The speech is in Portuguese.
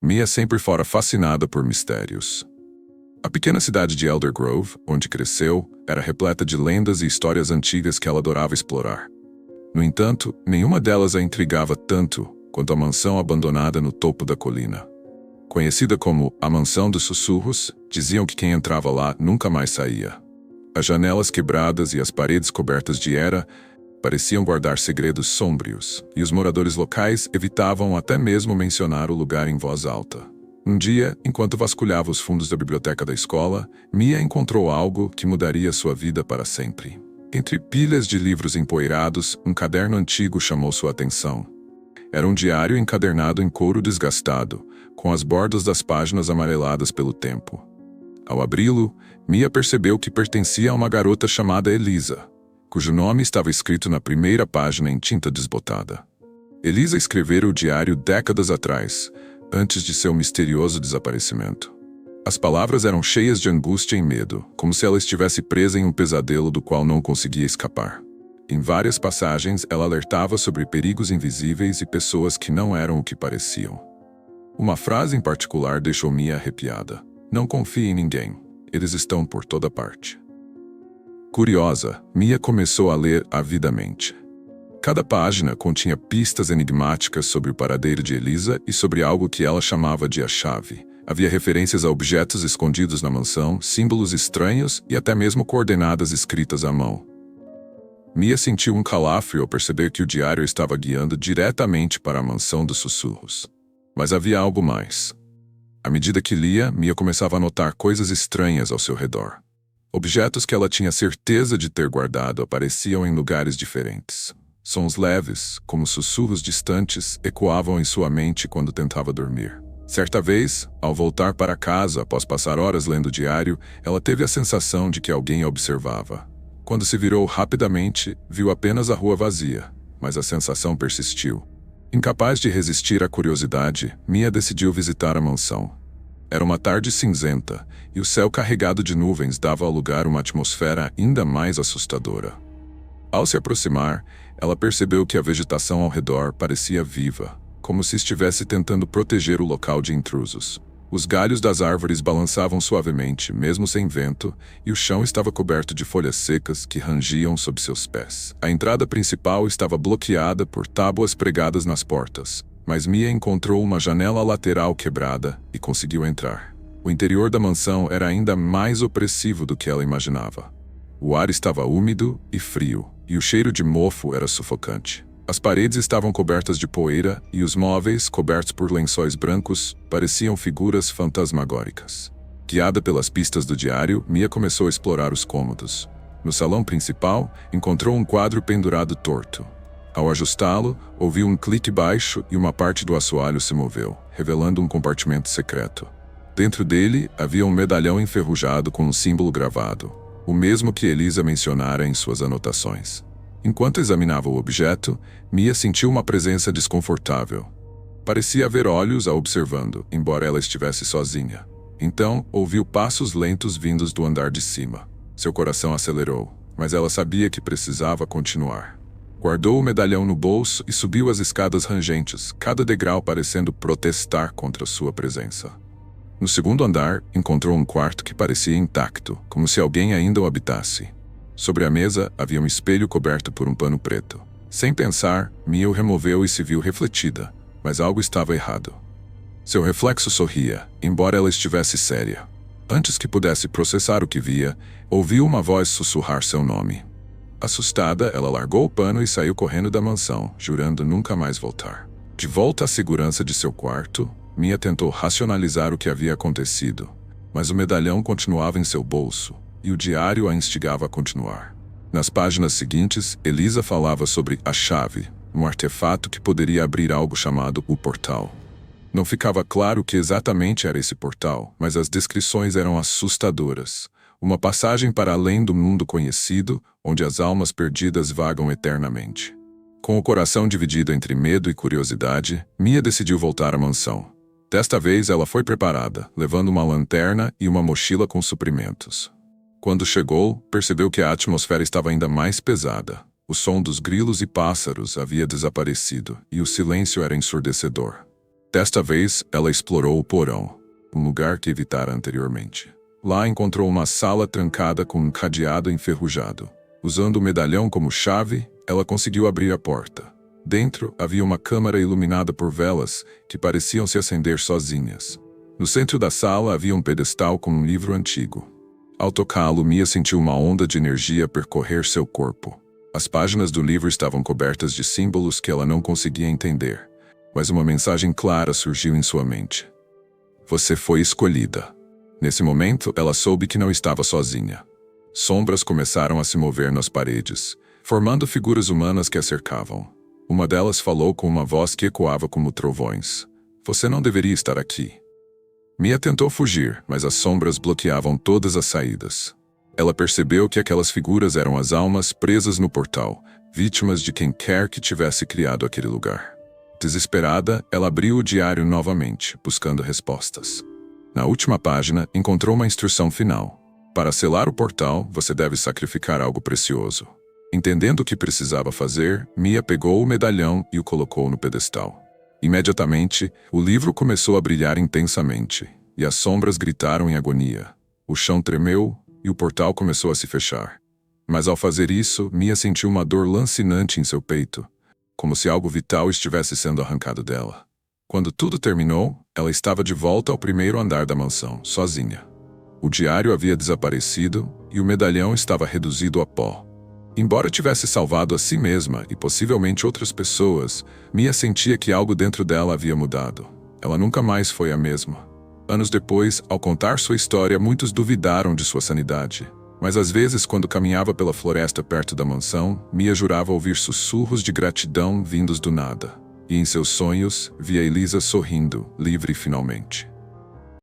Mia sempre fora fascinada por mistérios. A pequena cidade de Elder Grove, onde cresceu, era repleta de lendas e histórias antigas que ela adorava explorar. No entanto, nenhuma delas a intrigava tanto quanto a mansão abandonada no topo da colina. Conhecida como a Mansão dos Sussurros, diziam que quem entrava lá nunca mais saía. As janelas quebradas e as paredes cobertas de era pareciam guardar segredos sômbrios, e os moradores locais evitavam até mesmo mencionar o lugar em voz alta. Um dia, enquanto vasculhava os fundos da biblioteca da escola, Mia encontrou algo que mudaria sua vida para sempre. Entre pilhas de livros empoeirados, um caderno antigo chamou sua atenção. Era um diário encadernado em couro desgastado, com as bordas das páginas amareladas pelo tempo. Ao abri-lo, Mia percebeu que pertencia a uma garota chamada Elisa, cujo nome estava escrito na primeira página em tinta desbotada. Elisa escrevera o diário décadas atrás, antes de seu misterioso desaparecimento. As palavras eram cheias de angústia e medo, como se ela estivesse presa em um pesadelo do qual não conseguia escapar. Em várias passagens, ela alertava sobre perigos invisíveis e pessoas que não eram o que pareciam. Uma frase em particular deixou Mia arrepiada. Não confie em ninguém. Eles estão por toda parte. Curiosa, Mia começou a ler avidamente. Cada página continha pistas enigmáticas sobre o paradeiro de Elisa e sobre algo que ela chamava de a chave. Havia referências a objetos escondidos na mansão, símbolos estranhos e até mesmo coordenadas escritas à mão. Mia sentiu um calafrio ao perceber que o diário estava guiando diretamente para a Mansão dos Sussurros. Mas havia algo mais. À medida que lia, Mia começava a notar coisas estranhas ao seu redor. Objetos que ela tinha certeza de ter guardado apareciam em lugares diferentes. Sons leves, como sussurros distantes, ecoavam em sua mente quando tentava dormir. Certa vez, ao voltar para casa após passar horas lendo o diário, ela teve a sensação de que alguém a observava. Quando se virou rapidamente, viu apenas a rua vazia, mas a sensação persistiu. Incapaz de resistir à curiosidade, Mia decidiu visitar a mansão. Era uma tarde cinzenta, e o céu carregado de nuvens dava ao lugar uma atmosfera ainda mais assustadora. Ao se aproximar, ela percebeu que a vegetação ao redor parecia viva, como se estivesse tentando proteger o local de intrusos. Os galhos das árvores balançavam suavemente, mesmo sem vento, e o chão estava coberto de folhas secas que rangiam sob seus pés. A entrada principal estava bloqueada por tábuas pregadas nas portas, mas Mia encontrou uma janela lateral quebrada e conseguiu entrar. O interior da mansão era ainda mais opressivo do que ela imaginava. O ar estava úmido e frio, e o cheiro de mofo era sufocante. As paredes estavam cobertas de poeira e os móveis, cobertos por lençóis brancos, pareciam figuras fantasmagóricas. Guiada pelas pistas do diário, Mia começou a explorar os cômodos. No salão principal, encontrou um quadro pendurado torto. Ao ajustá-lo, ouviu um clique baixo e uma parte do assoalho se moveu, revelando um compartimento secreto. Dentro dele, havia um medalhão enferrujado com um símbolo gravado, o mesmo que Elisa mencionara em suas anotações. Enquanto examinava o objeto, Mia sentiu uma presença desconfortável. Parecia haver olhos a observando, embora ela estivesse sozinha. Então, ouviu passos lentos vindos do andar de cima. Seu coração acelerou, mas ela sabia que precisava continuar. Guardou o medalhão no bolso e subiu as escadas rangentes, cada degrau parecendo protestar contra sua presença. No segundo andar, encontrou um quarto que parecia intacto, como se alguém ainda o habitasse. Sobre a mesa, havia um espelho coberto por um pano preto. Sem pensar, Mia o removeu e se viu refletida, mas algo estava errado. Seu reflexo sorria, embora ela estivesse séria. Antes que pudesse processar o que via, ouviu uma voz sussurrar seu nome. Assustada, ela largou o pano e saiu correndo da mansão, jurando nunca mais voltar. De volta à segurança de seu quarto, Mia tentou racionalizar o que havia acontecido, mas o medalhão continuava em seu bolso, e o diário a instigava a continuar. Nas páginas seguintes, Elisa falava sobre a chave, um artefato que poderia abrir algo chamado o portal. Não ficava claro o que exatamente era esse portal, mas as descrições eram assustadoras. Uma passagem para além do mundo conhecido, onde as almas perdidas vagam eternamente. Com o coração dividido entre medo e curiosidade, Mia decidiu voltar à mansão. Desta vez ela foi preparada, levando uma lanterna e uma mochila com suprimentos. Quando chegou, percebeu que a atmosfera estava ainda mais pesada. O som dos grilos e pássaros havia desaparecido, e o silêncio era ensurdecedor. Desta vez, ela explorou o porão, um lugar que evitara anteriormente. Lá encontrou uma sala trancada com um cadeado enferrujado. Usando o medalhão como chave, ela conseguiu abrir a porta. Dentro, havia uma câmara iluminada por velas que pareciam se acender sozinhas. No centro da sala havia um pedestal com um livro antigo. Ao tocá-lo, Mia sentiu uma onda de energia percorrer seu corpo. As páginas do livro estavam cobertas de símbolos que ela não conseguia entender, mas uma mensagem clara surgiu em sua mente. Você foi escolhida. Nesse momento, ela soube que não estava sozinha. Sombras começaram a se mover nas paredes, formando figuras humanas que a cercavam. Uma delas falou com uma voz que ecoava como trovões. Você não deveria estar aqui. Mia tentou fugir, mas as sombras bloqueavam todas as saídas. Ela percebeu que aquelas figuras eram as almas presas no portal, vítimas de quem quer que tivesse criado aquele lugar. Desesperada, ela abriu o diário novamente, buscando respostas. Na última página, encontrou uma instrução final. Para selar o portal, você deve sacrificar algo precioso. Entendendo o que precisava fazer, Mia pegou o medalhão e o colocou no pedestal. Imediatamente, o livro começou a brilhar intensamente, e as sombras gritaram em agonia. O chão tremeu e o portal começou a se fechar. Mas ao fazer isso, Mia sentiu uma dor lancinante em seu peito, como se algo vital estivesse sendo arrancado dela. Quando tudo terminou, ela estava de volta ao primeiro andar da mansão, sozinha. O diário havia desaparecido e o medalhão estava reduzido a pó. Embora tivesse salvado a si mesma e possivelmente outras pessoas, Mia sentia que algo dentro dela havia mudado. Ela nunca mais foi a mesma. Anos depois, ao contar sua história, muitos duvidaram de sua sanidade. Mas às vezes, quando caminhava pela floresta perto da mansão, Mia jurava ouvir sussurros de gratidão vindos do nada. E em seus sonhos, via Elisa sorrindo, livre finalmente.